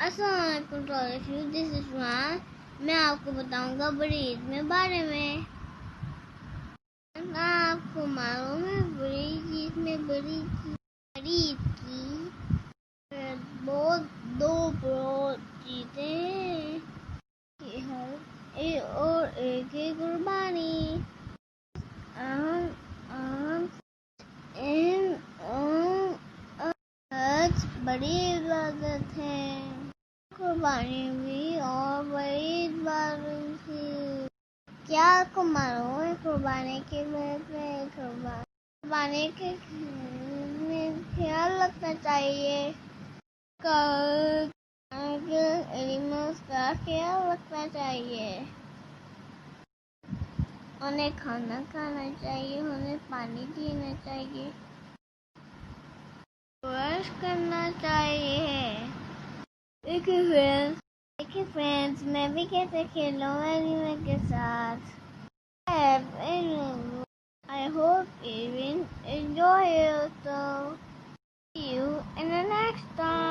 अस्सलामुअलैकुम to all of you, this is Ruhan. मैं आपको बताऊंगा बड़ी ईद में बारे में। आपको मालूम है बड़ी ईद में बड़ी ईद की बहुत दो बहुत चीजें हैं और एक ही कुर्बानी। अहम अहम अहम अहम हज बड़ी इबादत है। कुर्बानी भी और बड़ी इबादत थी। क्या आपको मालूम है कुर्बानी के में कुर्बानी के में ख्याल रखना चाहिए। एनिमल्स का ख्याल रखना चाहिए। उन्हें खाना खाना चाहिए, उन्हें पानी पीना चाहिए, ब्रश करना चाहिए। देखिए फ्रेंड्स, मैं भी कैसे खेलूं एनिमल के साथ। I hope you will enjoy it. So see you in the next time.